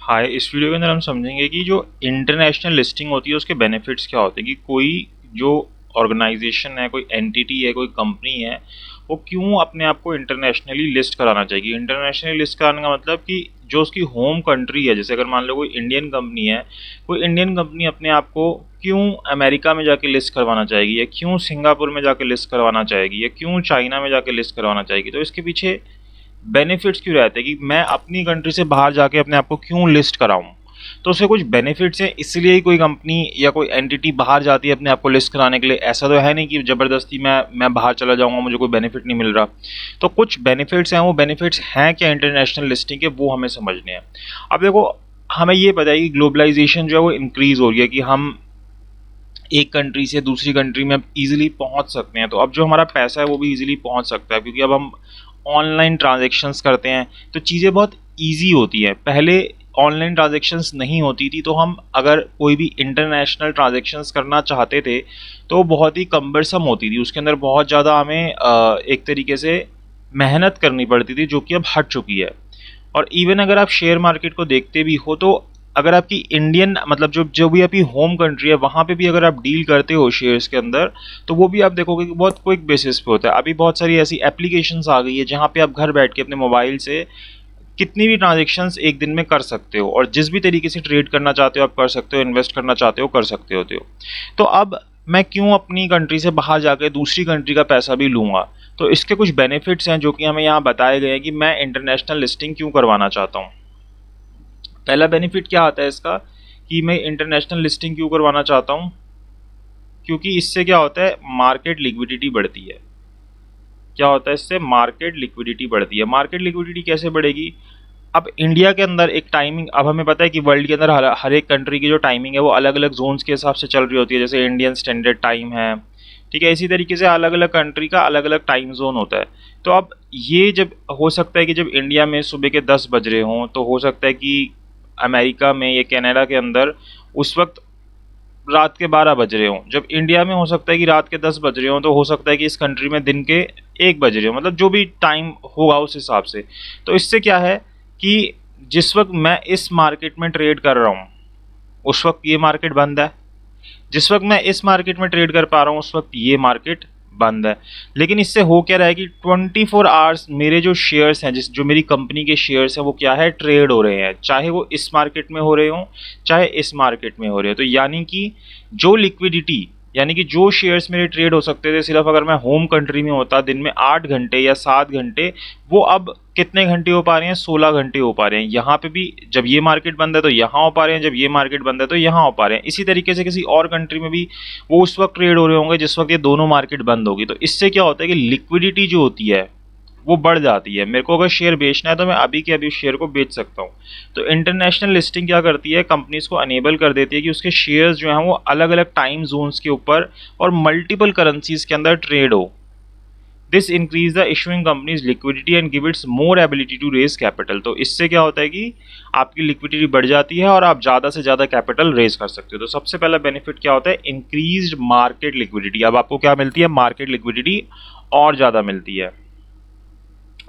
हाय, इस वीडियो के अंदर हम समझेंगे कि जो इंटरनेशनल लिस्टिंग होती है उसके बेनिफिट्स क्या होते हैं कि कोई जो ऑर्गेनाइजेशन है, कोई एंटिटी है, कोई कंपनी है, वो क्यों अपने आप को इंटरनेशनली लिस्ट कराना चाहिए। इंटरनेशनली लिस्ट कराने का मतलब कि जो उसकी होम कंट्री है, जैसे अगर मान लो कोई इंडियन कंपनी है, कोई इंडियन कंपनी अपने आप को क्यों अमेरिका में जाके लिस्ट करवाना चाहेगी, या क्यों सिंगापुर में जाके लिस्ट करवाना चाहेगी, या क्यों चाइना में जाके लिस्ट करवाना चाहेगी। तो इसके पीछे बेनिफिट्स क्यों रहते हैं कि मैं अपनी कंट्री से बाहर जाके अपने आप को क्यों लिस्ट कराऊं। तो उसके कुछ बेनिफिट्स हैं, इसलिए ही कोई कंपनी या कोई एंटिटी बाहर जाती है अपने आप को लिस्ट कराने के लिए। ऐसा तो है नहीं कि ज़बरदस्ती मैं बाहर चला जाऊंगा, मुझे कोई बेनिफिट नहीं मिल रहा। तो कुछ बेनिफिट्स हैं, वो बेनिफिट्स हैं क्या इंटरनेशनल लिस्टिंग के, वो हमें समझने हैं। अब देखो, हमें ये पता है कि ग्लोबलाइजेशन जो है वो इंक्रीज़ हो रही है, कि हम एक कंट्री से दूसरी कंट्री में इजीली पहुंच सकते हैं। तो अब जो हमारा पैसा है वो भी इजीली पहुंच सकता है, क्योंकि अब हम ऑनलाइन ट्रांजेक्शन्स करते हैं तो चीज़ें बहुत ईजी होती हैं। पहले ऑनलाइन ट्रांजेक्शन्स नहीं होती थी, तो हम अगर कोई भी इंटरनेशनल ट्रांजेक्शन्स करना चाहते थे तो बहुत ही कम्बरसम होती थी, उसके अंदर बहुत ज़्यादा हमें एक तरीके से मेहनत करनी पड़ती थी, जो कि अब हट चुकी है। और इवन अगर आप शेयर मार्केट को देखते भी हो, तो अगर आपकी इंडियन मतलब जो जो भी आपकी होम कंट्री है, वहाँ पे भी अगर आप डील करते हो शेयर्स के अंदर, तो वो भी आप देखोगे कि बहुत क्विक बेसिस पे होता है। अभी बहुत सारी ऐसी एप्लीकेशंस आ गई है जहाँ पे आप घर बैठ के अपने मोबाइल से कितनी भी ट्रांजेक्शन्स एक दिन में कर सकते हो, और जिस भी तरीके से ट्रेड करना चाहते हो आप कर सकते हो, इन्वेस्ट करना चाहते हो कर सकते हो। तो अब मैं क्यों अपनी कंट्री से बाहर जाकर दूसरी कंट्री का पैसा भी लूँगा। तो इसके कुछ बेनिफिट्स हैं जो कि हमें यहाँ बताए गए हैं कि मैं इंटरनेशनल लिस्टिंग क्यों करवाना चाहता हूँ। पहला बेनिफिट क्या आता है इसका, कि मैं इंटरनेशनल लिस्टिंग क्यों करवाना चाहता हूँ, क्योंकि इससे क्या होता है, मार्केट लिक्विडिटी बढ़ती है। क्या होता है इससे, मार्केट लिक्विडिटी बढ़ती है। मार्केट लिक्विडिटी कैसे बढ़ेगी, अब इंडिया के अंदर एक टाइमिंग, अब हमें पता है कि वर्ल्ड के अंदर हर एक कंट्री की जो टाइमिंग है वो अलग अलग जोन्स के हिसाब से चल रही होती है। जैसे इंडियन स्टैंडर्ड टाइम है, ठीक है, इसी तरीके से अलग अलग कंट्री का अलग अलग टाइम जोन होता है। तो अब ये जब हो सकता है कि जब इंडिया में सुबह के 10 बज रहे हों, तो हो सकता है कि अमेरिका में या कनाडा के अंदर उस वक्त रात के 12 बज रहे हों। जब इंडिया में हो सकता है कि रात के 10 बज रहे हों, तो हो सकता है कि इस कंट्री में दिन के 1 बज रहे हों, मतलब जो भी टाइम होगा उस हिसाब से। तो इससे क्या है कि जिस वक्त मैं इस मार्केट में ट्रेड कर रहा हूँ उस वक्त ये मार्केट बंद है, जिस वक्त मैं इस मार्केट में ट्रेड कर पा रहा हूँ उस वक्त ये मार्केट बंद है। लेकिन इससे हो क्या रहा है कि 24 आवर्स मेरे जो शेयर्स हैं, जिस जो मेरी कंपनी के शेयर्स हैं, वो क्या है, ट्रेड हो रहे हैं, चाहे वो इस मार्केट में हो रहे हों चाहे इस मार्केट में हो रहे हो। तो यानी कि जो लिक्विडिटी, यानी कि जो शेयर्स मेरे ट्रेड हो सकते थे सिर्फ अगर मैं होम कंट्री में होता दिन में 8 घंटे या 7 घंटे, वो अब कितने घंटे हो पा रहे हैं, 16 घंटे हो पा रहे हैं। यहाँ पे भी जब ये मार्केट बंद है तो यहाँ हो पा रहे हैं, जब ये मार्केट बंद है तो यहाँ हो पा रहे हैं। इसी तरीके से किसी और कंट्री में भी वो उस वक्त ट्रेड हो रहे होंगे जिस वक्त ये दोनों मार्केट बंद होगी। तो इससे क्या होता है कि लिक्विडिटी जो होती है वो बढ़ जाती है। मेरे को अगर शेयर बेचना है तो मैं अभी के अभी शेयर को बेच सकता हूँ। तो इंटरनेशनल लिस्टिंग क्या करती है, कंपनीज को अनेबल कर देती है कि उसके शेयर्स जो हैं वो अलग अलग टाइम जोन्स के ऊपर और मल्टीपल करेंसीज के अंदर ट्रेड हो। This increase the issuing companies liquidity and give its more ability to raise capital. तो इससे क्या होता है कि आपकी लिक्विडिटी बढ़ जाती है और आप ज़्यादा से ज़्यादा कैपिटल रेज कर सकते हो। तो सबसे पहला बेनिफिट क्या होता है, इंक्रीज्ड मार्केट लिक्विडिटी। अब आपको क्या मिलती है, मार्केट लिक्विडिटी और ज़्यादा मिलती है।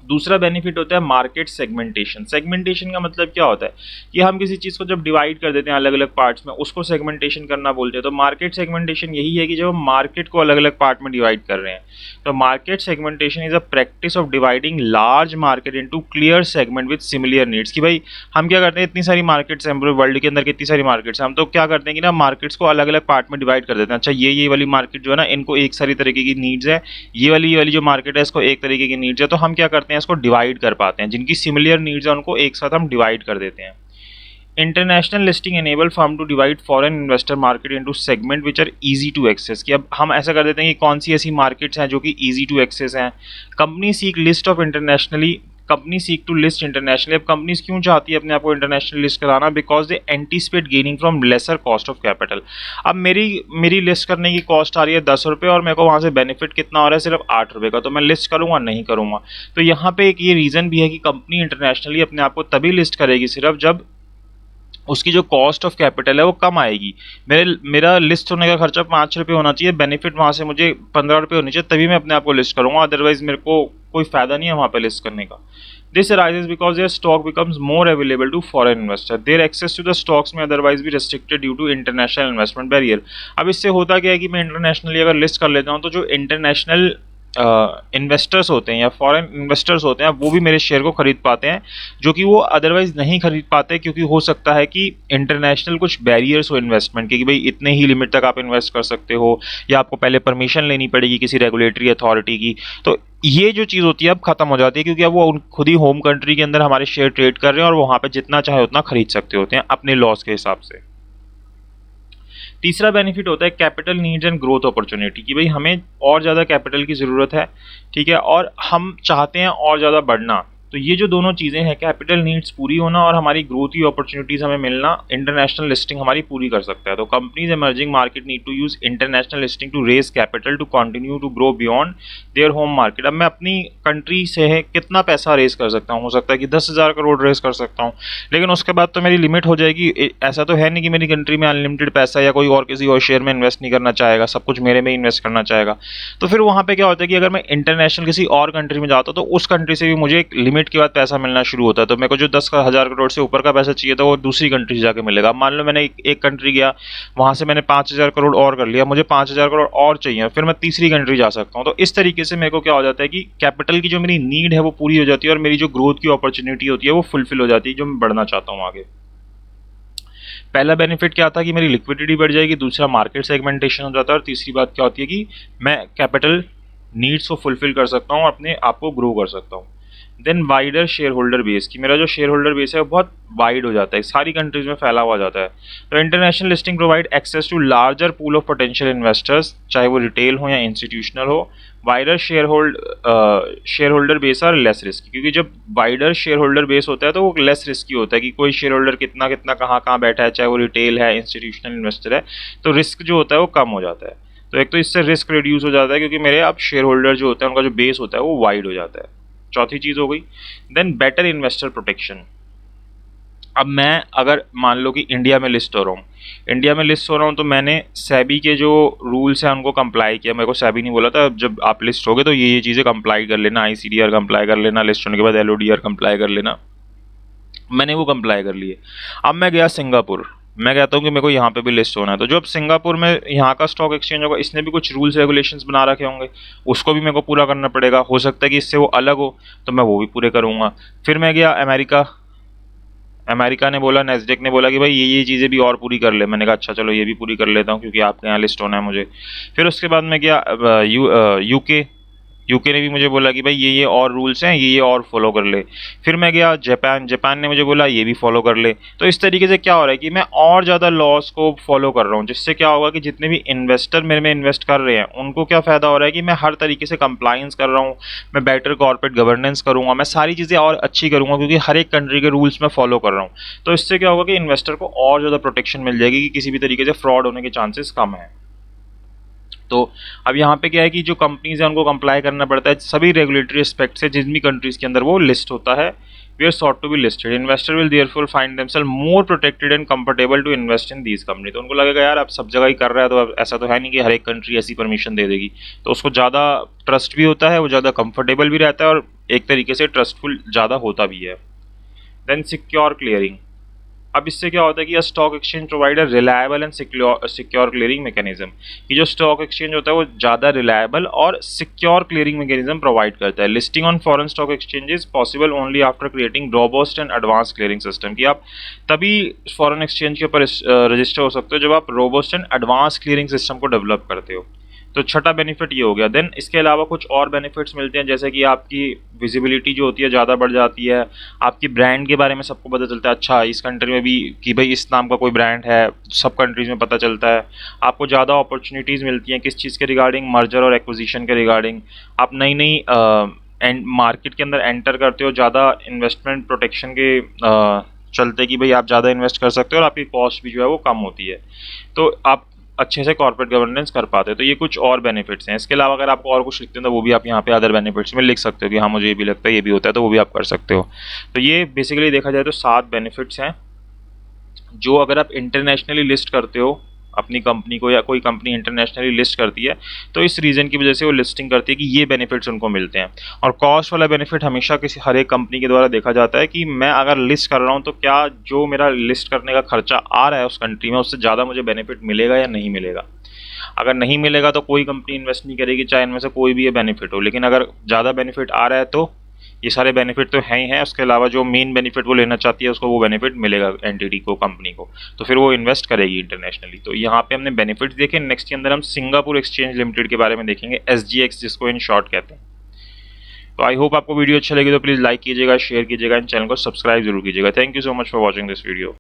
दूसरा बेनिफिट होता है मार्केट सेगमेंटेशन। सेगमेंटेशन का मतलब क्या होता है कि हम किसी चीज़ को जब डिवाइड कर देते हैं अलग अलग पार्ट्स में, उसको सेगमेंटेशन करना बोलते हैं। तो मार्केट सेगमेंटेशन यही है कि जब हम मार्केट को अलग अलग पार्ट में डिवाइड कर रहे हैं। तो market segmentation is a practice of dividing large market into clear segment with similar needs. कि भाई हम क्या करते हैं, इतनी सारी मार्केट्स हैं वर्ल्ड के अंदर, कितनी सारी मार्केट्स हैं, हम तो क्या करते हैं कि ना मार्केट्स को अलग अलग पार्ट में डिवाइड कर देते हैं। अच्छा, ये वाली मार्केट जो है ना, इनको एक सारी तरीके की नीड्स है, ये वाली जो मार्केट है इसको एक तरीके की नीड्स है। तो हम क्या करते हैं, इसको डिवाइड कर पाते हैं, जिनकी सिमिलर नीड्स है उनको एक साथ हम डिवाइड कर देते हैं। International listing enable firm to divide foreign investor market into segment which are easy to access. कि अब हम ऐसा कर देते हैं कि कौन सी ऐसी मार्केट्स हैं जो कि इजी टू एक्सेस हैं। Company seek list of internationally, company seek to list internationally. अब कंपनीज क्यों चाहती है अपने आप को इंटरनेशनल लिस्ट कराना, because they anticipate gaining from lesser cost of capital. अब मेरी लिस्ट करने की कॉस्ट आ रही है 10 रुपये और मेरे को वहाँ से बेनिफिट कितना हो रहा है, सिर्फ 8 रुपये का। तो मैं लिस्ट करूँगा नहीं करूँगा। तो यहाँ पे एक ये रीज़न भी है कि कंपनी इंटरनेशनली अपने आप को तभी लिस्ट करेगी सिर्फ जब उसकी जो कॉस्ट ऑफ कैपिटल है वो कम आएगी। मेरा लिस्ट होने का खर्चा 5 रुपये होना चाहिए, बेनिफिट वहाँ से मुझे 15 रुपये होनी चाहिए, तभी मैं अपने आप को लिस्ट करूँगा। अदरवाइज मेरे को कोई फ़ायदा नहीं है वहाँ पे लिस्ट करने का। This arises because their stock becomes more available to foreign investor. Their access to the stocks may otherwise be restricted due to international investment barrier. अब इससे होता क्या है कि मैं इंटरनेशनली अगर लिस्ट कर लेता हूँ तो जो इंटरनेशनल इन्वेस्टर्स होते हैं या फॉरेन इन्वेस्टर्स होते हैं वो भी मेरे शेयर को खरीद पाते हैं, जो कि वो अदरवाइज नहीं खरीद पाते, क्योंकि हो सकता है कि इंटरनेशनल कुछ बैरियर्स हो इन्वेस्टमेंट के कि भाई इतने ही लिमिट तक आप इन्वेस्ट कर सकते हो या आपको पहले परमिशन लेनी पड़ेगी किसी रेगुलेटरी अथॉरिटी की। तो ये जो चीज़ होती है अब खत्म हो जाती है, क्योंकि अब वो खुद ही होम कंट्री के अंदर हमारे शेयर ट्रेड कर रहे हैं और वहाँ पे जितना चाहे उतना खरीद सकते होते हैं अपने लॉस के हिसाब से। तीसरा बेनिफिट होता है capital needs and growth opportunity, कि भाई हमें और ज़्यादा कैपिटल की ज़रूरत है, ठीक है, और हम चाहते हैं और ज़्यादा बढ़ना। तो ये जो दोनों चीज़ें हैं, कैपिटल नीड्स पूरी होना और हमारी ग्रोथ की अपॉर्चुनिटीज़ हमें मिलना, इंटरनेशनल लिस्टिंग हमारी पूरी कर सकता है। तो companies emerging market need to use international listing to raise capital to continue to grow beyond their home market. अब मैं अपनी कंट्री से कितना पैसा रेज कर सकता हूँ, हो सकता है कि 10,000 करोड़ रेज कर सकता हूँ, लेकिन उसके बाद तो मेरी लिमिट हो जाएगी। ऐसा तो है नहीं कि मेरी कंट्री में अनलिमिटेड पैसा या कोई और किसी और शेयर में इन्वेस्ट नहीं करना चाहेगा, सब कुछ मेरे में इन्वेस्ट करना चाहेगा। तो फिर वहाँ पे क्या होता है कि अगर मैं इंटरनेशनल किसी और कंट्री में जाता हूँ तो उस कंट्री से भी मुझे एक लिमिट के बाद पैसा मिलना शुरू होता है। तो मेरे को जो 10,000 करोड़ से ऊपर का पैसा चाहिए था वो दूसरी कंट्री से जाके मिलेगा। मान लो मैंने एक कंट्री गया, वहां से मैंने 5,000 करोड़ और कर लिया, मुझे 5,000 करोड़ और चाहिए, फिर मैं तीसरी कंट्री जा सकता हूँ। तो इस तरीके से मेरे को क्या हो जाता है कि कैपिटल की जो मेरी नीड है वो पूरी हो जाती है और मेरी जो ग्रोथ की अपॉर्चुनिटी होती है वो फुलफिल हो जाती है, जो मैं बढ़ना चाहता हूँ आगे। पहला बेनिफिट क्या था कि मेरी लिक्विडिटी बढ़ जाएगी, दूसरा मार्केट सेगमेंटेशन हो जाता है, और तीसरी बात क्या होती है कि मैं कैपिटल नीड्स को फुलफिल कर सकता हूँ, अपने आप को ग्रो कर सकता हूँ। Then wider share holder base, कि मेरा जो शेयर होल्डर बेस है वो बहुत वाइड हो जाता है, सारी कंट्रीज में फैला हुआ जाता है। तो international listing provide access to larger pool of potential investors, चाहे वो रिटेल हो या इंस्टीट्यूशनल हो। Wider share holder base are less risk, क्योंकि जब वाइडर शेयर होल्डर बेस होता है तो वो लेस रिस्की होता है कि कोई शेयर होल्डर कितना कितना कहाँ कहाँ बैठा है, चाहे वो रिटेल है इंस्टीट्यूशनल इन्वेस्टर है, तो रिस्क जो होता है वो कम हो जाता है। तो एक तो इससे रिस्क रिड्यूस हो जाता है क्योंकि मेरे अब शेयर होल्डर जो होता है उनका जो बेस होता है वो वाइड हो जाता है। चौथी चीज़ हो गई देन बेटर इन्वेस्टर प्रोटेक्शन। अब मैं अगर मान लो कि इंडिया में लिस्ट हो रहा हूँ तो मैंने सेबी के जो रूल्स हैं उनको कंप्लाई किया। मेरे को सेबी नहीं बोला था जब आप लिस्ट होगे तो ये चीज़ें कंप्लाई कर लेना, ICDR कंप्लाई कर लेना, लिस्ट होने के बाद LODR कंप्लाई कर लेना। मैंने वो कंप्लाई कर लिए। अब मैं गया सिंगापुर, मैं कहता हूँ कि मेरे को यहाँ पे भी लिस्ट होना है, तो जो अब सिंगापुर में यहाँ का स्टॉक एक्सचेंज होगा इसने भी कुछ रूल्स रेगुलेशंस बना रखे होंगे, उसको भी मेरे को पूरा करना पड़ेगा। हो सकता है कि इससे वो अलग हो तो मैं वो भी पूरे करूँगा। फिर मैं गया अमेरिका ने बोला, नेस्डेक ने बोला कि भाई ये चीज़ें भी और पूरी कर ले। मैंने कहा अच्छा चलो ये भी पूरी कर लेता हूँ क्योंकि आपके यहाँ लिस्ट होना है मुझे। फिर उसके बाद मैं गया यूके ने भी मुझे बोला कि भाई ये और रूल्स हैं, ये और फॉलो कर ले। फिर मैं गया जापान ने मुझे बोला ये भी फॉलो कर ले। तो इस तरीके से क्या हो रहा है कि मैं और ज़्यादा लॉस को फॉलो कर रहा हूँ, जिससे क्या होगा कि जितने भी इन्वेस्टर मेरे में इन्वेस्ट कर रहे हैं उनको क्या फ़ायदा हो रहा है कि मैं हर तरीके से कंप्लाइंस कर रहा हूँ, मैं बेटर कॉर्पोरेट गवर्नेंस करूँगा, मैं सारी चीज़ें और अच्छी करूँगा क्योंकि हर एक कंट्री के रूल्स मैं फॉलो कर रहा हूँ। तो इससे क्या होगा कि इन्वेस्टर को और ज़्यादा प्रोटेक्शन मिल जाएगी कि किसी भी तरीके से फ्रॉड होने के चांसेस कम है। तो अब यहाँ पे क्या है कि जो कंपनीज हैं उनको कंप्लाई करना पड़ता है सभी रेगुलेटरी एस्पेक्ट से जिन भी कंट्रीज के अंदर वो लिस्ट होता है। We are sought to be listed, investor will therefore find themselves more protected and comfortable to invest in these company. तो उनको लगेगा यार अब सब जगह ही कर रहा है तो अब ऐसा तो है नहीं कि हर एक कंट्री ऐसी परमिशन दे देगी, तो उसको ज़्यादा ट्रस्ट भी होता है, वो ज़्यादा कंफर्टेबल भी रहता है और एक तरीके से ट्रस्टफुल ज़्यादा होता भी है। Then secure clearing. अब इससे क्या होता है कि stock exchange provider reliable and secure clearing mechanism, कि जो स्टॉक एक्सचेंज होता है वो ज़्यादा रिलायबल और सिक्योर क्लियरिंग मैकेनिज्म प्रोवाइड करता है। Listing on foreign stock exchanges possible only after creating robust and advance clearing system, कि आप तभी फॉरेन एक्सचेंज के ऊपर रजिस्टर हो सकते हो जब आप robust and advance clearing system को डेवलप करते हो। तो छठा बेनिफिट ये हो गया। देन इसके अलावा कुछ और बेनिफिट्स मिलते हैं, जैसे कि आपकी विजिबिलिटी जो होती है ज़्यादा बढ़ जाती है, आपकी ब्रांड के बारे में सबको पता चलता है, अच्छा इस कंट्री में भी कि भाई इस नाम का कोई ब्रांड है, सब कंट्रीज़ में पता चलता है। आपको ज़्यादा अपॉर्चुनिटीज़ मिलती हैं किस चीज़ के रिगार्डिंग, मर्जर और एक्विजिशन के रिगार्डिंग। आप नई नई मार्केट के अंदर एंटर करते हो ज़्यादा इन्वेस्टमेंट प्रोटेक्शन के चलते कि भाई आप ज़्यादा इन्वेस्ट कर सकते हो और आपकी कॉस्ट भी जो है वो कम होती है, तो आप अच्छे से कॉर्पोरेट गवर्नेंस कर पाते हैं। तो ये कुछ और बेनिफिट्स हैं। इसके अलावा अगर आपको और कुछ लिखते हैं तो वो भी आप यहाँ पे अदर बेनिफिट्स में लिख सकते हो कि हाँ मुझे ये भी लगता है, ये भी होता है, तो वो भी आप कर सकते हो। तो ये बेसिकली देखा जाए तो 7 बेनिफिट्स हैं जो अगर आप इंटरनेशनली लिस्ट करते हो अपनी कंपनी को या कोई कंपनी इंटरनेशनली लिस्ट करती है तो इस रीज़न की वजह से वो लिस्टिंग करती है कि ये बेनिफिट्स उनको मिलते हैं। और कॉस्ट वाला बेनिफिट हमेशा किसी हर एक कंपनी के द्वारा देखा जाता है कि मैं अगर लिस्ट कर रहा हूँ तो क्या जो मेरा लिस्ट करने का खर्चा आ रहा है उस कंट्री में उससे ज़्यादा मुझे बेनिफिट मिलेगा या नहीं मिलेगा। अगर नहीं मिलेगा तो कोई कंपनी इन्वेस्ट नहीं करेगी, चाहे इनमें से कोई भी ये बेनिफिट हो। लेकिन अगर ज़्यादा बेनिफिट आ रहा है तो ये सारे बेनिफिट तो हैं ही हैं, उसके अलावा जो मेन बेनिफिट वो लेना चाहती है उसको वो बेनिफिट मिलेगा एंटिटी को, कंपनी को, तो फिर वो इन्वेस्ट करेगी इंटरनेशनली। तो यहाँ पे हमने बेनिफिट्स देखे। नेक्स्ट के अंदर हम सिंगापुर एक्सचेंज लिमिटेड के बारे में देखेंगे, SGX जिसको इन शॉर्ट कहते हैं। तो आई होप आपको वीडियो अच्छा लगी तो प्लीज़ लाइक कीजिएगा, शेयर कीजिएगा एंड चैनल को सब्सक्राइब जरूर कीजिएगा। Thank you so much for watching this video.